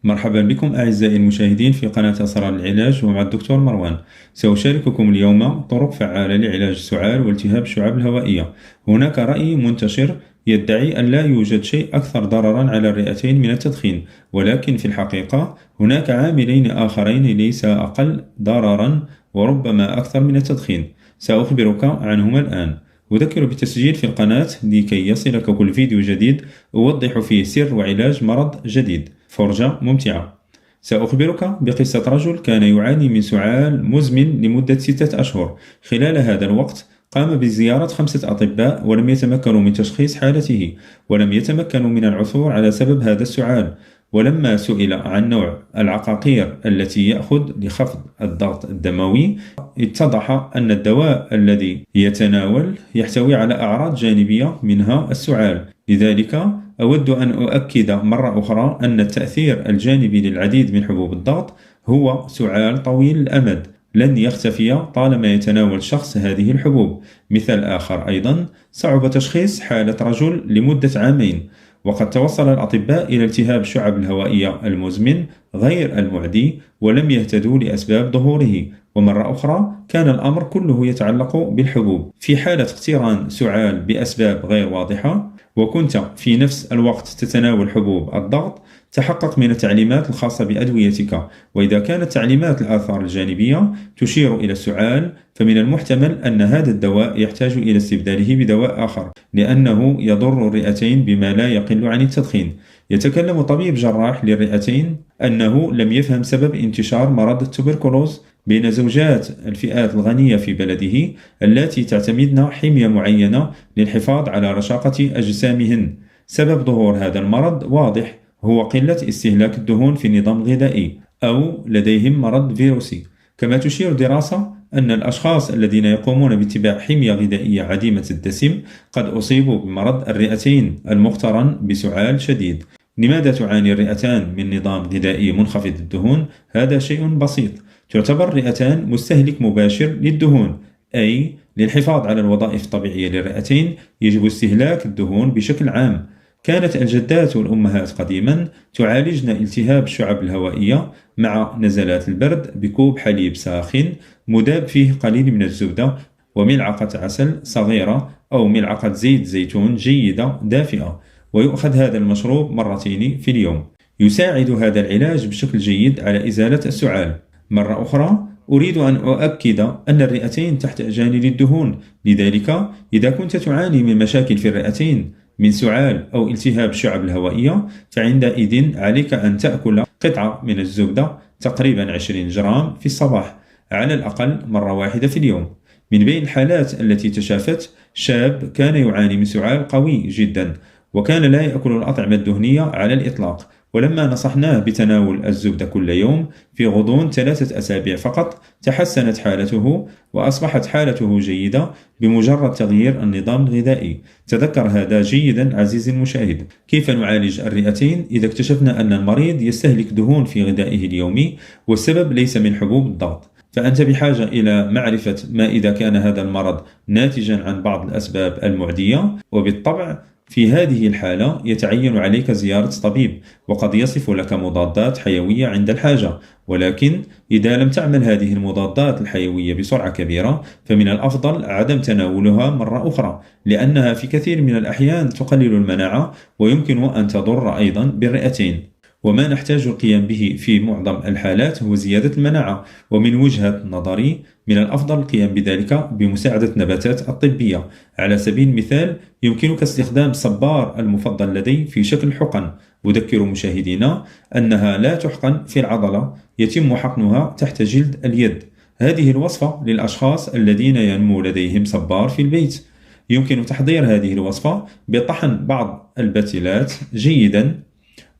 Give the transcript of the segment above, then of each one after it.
مرحبا بكم أعزائي المشاهدين في قناة أسرار العلاج ومع الدكتور مروان. سأشارككم اليوم طرق فعالة لعلاج السعال والتهاب الشعب الهوائية. هناك رأي منتشر يدعي أن لا يوجد شيء أكثر ضررا على الرئتين من التدخين، ولكن في الحقيقة هناك عاملين آخرين ليس أقل ضررا وربما أكثر من التدخين، سأخبرك عنهما الآن. أذكر بالتسجيل في القناة لكي يصلك كل فيديو جديد أوضح فيه سر وعلاج مرض جديد. فرجة ممتعة. سأخبرك بقصة رجل كان يعاني من سعال مزمن لمدة 6 أشهر. خلال هذا الوقت قام بزيارة 5 أطباء ولم يتمكنوا من تشخيص حالته، ولم يتمكنوا من العثور على سبب هذا السعال. ولما سئل عن نوع العقاقير التي يأخذ لخفض الضغط الدموي، اتضح أن الدواء الذي يتناول يحتوي على أعراض جانبية منها السعال. لذلك أود أن أؤكد مرة أخرى أن التأثير الجانبي للعديد من حبوب الضغط هو سعال طويل الأمد لن يختفي طالما يتناول الشخص هذه الحبوب. مثال آخر أيضا، صعب تشخيص حالة رجل لمدة 2 عام، وقد توصل الأطباء إلى التهاب الشعب الهوائية المزمن غير المعدي ولم يهتدوا لأسباب ظهوره. ومرة أخرى كان الأمر كله يتعلق بالحبوب. في حالة اقتران سعال بأسباب غير واضحة وكنت في نفس الوقت تتناول حبوب الضغط، تحقق من التعليمات الخاصة بأدويتك، وإذا كانت تعليمات الآثار الجانبية تشير إلى السعال فمن المحتمل أن هذا الدواء يحتاج إلى استبداله بدواء آخر، لأنه يضر الرئتين بما لا يقل عن التدخين. يتكلم طبيب جراح للرئتين أنه لم يفهم سبب انتشار مرض التوبركلوز بين زوجات الفئات الغنية في بلده التي تعتمدن حمية معينة للحفاظ على رشاقة أجسامهن. سبب ظهور هذا المرض واضح، هو قلة استهلاك الدهون في النظام الغذائي، أو لديهم مرض فيروسي. كما تشير دراسة أن الأشخاص الذين يقومون باتباع حمية غذائية عديمة الدسم قد أصيبوا بمرض الرئتين المقترن بسعال شديد. لماذا تعاني الرئتان من نظام غذائي منخفض الدهون؟ هذا شيء بسيط. تعتبر الرئتان مستهلك مباشر للدهون، أي للحفاظ على الوظائف الطبيعية للرئتين يجب استهلاك الدهون بشكل عام. كانت الجدات والأمهات قديما تعالجن التهاب الشعب الهوائية مع نزلات البرد بكوب حليب ساخن مذاب فيه قليل من الزبدة وملعقة عسل صغيرة أو ملعقة زيت زيتون جيدة دافئة، ويؤخذ هذا المشروب 2 في اليوم. يساعد هذا العلاج بشكل جيد على إزالة السعال. مرة أخرى أريد أن أؤكد أن الرئتين تحتاجان للدهون، لذلك إذا كنت تعاني من مشاكل في الرئتين من سعال أو التهاب الشعب الهوائية فعندئذ عليك أن تأكل قطعة من الزبدة تقريبا 20 جرام في الصباح على الأقل مرة واحدة في اليوم. من بين الحالات التي تشافت شاب كان يعاني من سعال قوي جدا وكان لا يأكل الأطعمة الدهنية على الإطلاق، ولما نصحناه بتناول الزبدة كل يوم في غضون 3 أسابيع فقط تحسنت حالته وأصبحت حالته جيدة بمجرد تغيير النظام الغذائي. تذكر هذا جيدا عزيزي المشاهد. كيف نعالج الرئتين إذا اكتشفنا أن المريض يستهلك دهون في غذائه اليومي والسبب ليس من حبوب الضغط؟ فأنت بحاجة إلى معرفة ما إذا كان هذا المرض ناتجا عن بعض الأسباب المعدية، وبالطبع في هذه الحالة يتعين عليك زيارة طبيب وقد يصف لك مضادات حيوية عند الحاجة، ولكن إذا لم تعمل هذه المضادات الحيوية بسرعة كبيرة فمن الأفضل عدم تناولها مرة أخرى، لأنها في كثير من الأحيان تقلل المناعة ويمكن أن تضر أيضا بالرئتين. وما نحتاج القيام به في معظم الحالات هو زيادة المناعة، ومن وجهة نظري من الأفضل القيام بذلك بمساعدة النباتات الطبية. على سبيل المثال يمكنك استخدام الصبار المفضل لدي في شكل حقن. أذكر مشاهدينا أنها لا تحقن في العضلة، يتم حقنها تحت جلد اليد. هذه الوصفة للأشخاص الذين ينمو لديهم صبار في البيت. يمكن تحضير هذه الوصفة بطحن بعض البتلات جيدا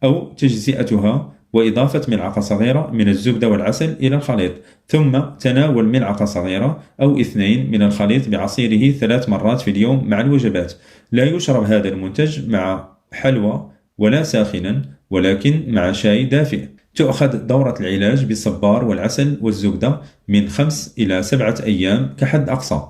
أو تجزئتها وإضافة ملعقة صغيرة من الزبدة والعسل إلى الخليط، ثم تناول ملعقة صغيرة أو 2 من الخليط بعصيره 3 مرات في اليوم مع الوجبات. لا يشرب هذا المنتج مع حلوى ولا ساخنا، ولكن مع شاي دافئ. تؤخذ دورة العلاج بالصبار والعسل والزبدة من 5 إلى 7 أيام كحد أقصى.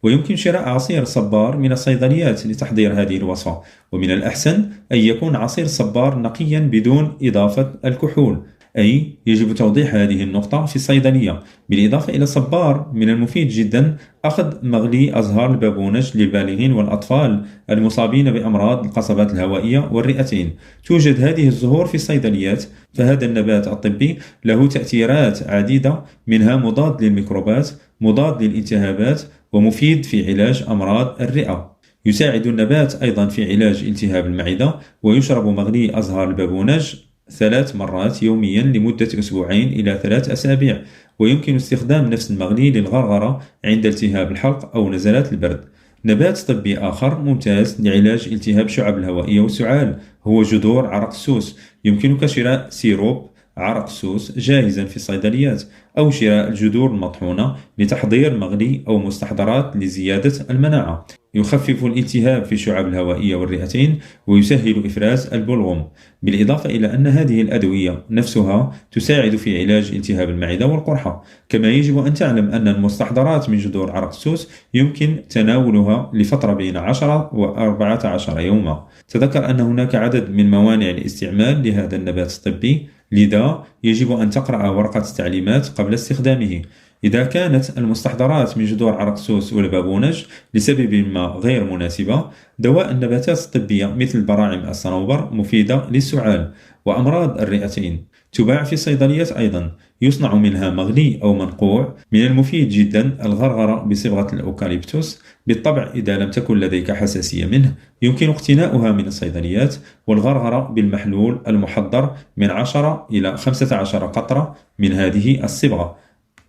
ويمكن شراء عصير صبار من الصيدليات لتحضير هذه الوصفة، ومن الأحسن أن يكون عصير صبار نقيا بدون إضافة الكحول، أي يجب توضيح هذه النقطة في الصيدلية. بالإضافة إلى الصبار، من المفيد جدا أخذ مغلي أزهار البابونج للبالغين والأطفال المصابين بأمراض القصبات الهوائية والرئتين. توجد هذه الزهور في الصيدليات، فهذا النبات الطبي له تأثيرات عديدة، منها مضاد للميكروبات، مضاد للالتهابات، ومفيد في علاج أمراض الرئة. يساعد النبات أيضا في علاج التهاب المعدة، ويشرب مغلي أزهار البابونج 3 مرات يوميا لمدة أسبوعين إلى 3 أسابيع. ويمكن استخدام نفس المغلي للغرغرة عند التهاب الحلق أو نزلات البرد. نبات طبي آخر ممتاز لعلاج التهاب الشعب الهوائية والسعال هو جذور عرق السوس. يمكنك شراء سيروب عرق السوس جاهزا في الصيدليات، أو شراء الجذور المطحونة لتحضير مغلي أو مستحضرات لزيادة المناعة. يخفف الالتهاب في الشعب الهوائية والرئتين، ويسهل إفراز البلغم. بالإضافة إلى أن هذه الأدوية نفسها تساعد في علاج التهاب المعدة والقرحة. كما يجب أن تعلم أن المستحضرات من جذور عرق السوس يمكن تناولها لفترة بين 10 و 14 يوما. تذكر أن هناك عدد من موانع الاستعمال لهذا النبات الطبي، لذا يجب أن تقرأ ورقة التعليمات قبل استخدامه. إذا كانت المستحضرات من جذور عرق السوس والبابونج لسبب ما غير مناسبة، دواء النباتات الطبية مثل براعم الصنوبر مفيدة للسعال وأمراض الرئتين. تباع في الصيدليات أيضا، يصنع منها مغلي أو منقوع. من المفيد جدا الغرغرة بصبغة الأوكاليبتوس. بالطبع إذا لم تكن لديك حساسية منه يمكن اقتناؤها من الصيدليات. والغرغرة بالمحلول المحضر من 10 إلى 15 قطرة من هذه الصبغة،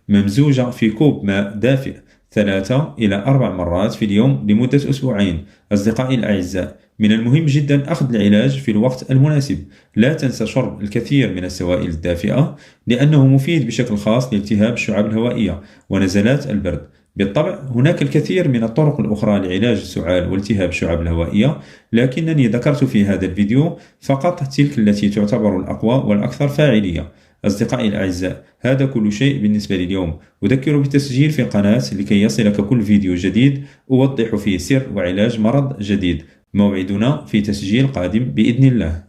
ممزوجة في كوب ماء دافئ 3 إلى 4 مرات في اليوم لمدة أسبوعين. أصدقائي الأعزاء، من المهم جدا أخذ العلاج في الوقت المناسب. لا تنسى شرب الكثير من السوائل الدافئة، لأنه مفيد بشكل خاص لالتهاب الشعب الهوائية ونزلات البرد. بالطبع هناك الكثير من الطرق الأخرى لعلاج السعال والتهاب الشعب الهوائية، لكنني ذكرت في هذا الفيديو فقط تلك التي تعتبر الأقوى والأكثر فاعلية. أصدقائي الأعزاء، هذا كل شيء بالنسبة لليوم. أذكر بالتسجيل في القناة لكي يصلك كل فيديو جديد أوضح فيه سر وعلاج مرض جديد. موعدنا في تسجيل قادم بإذن الله.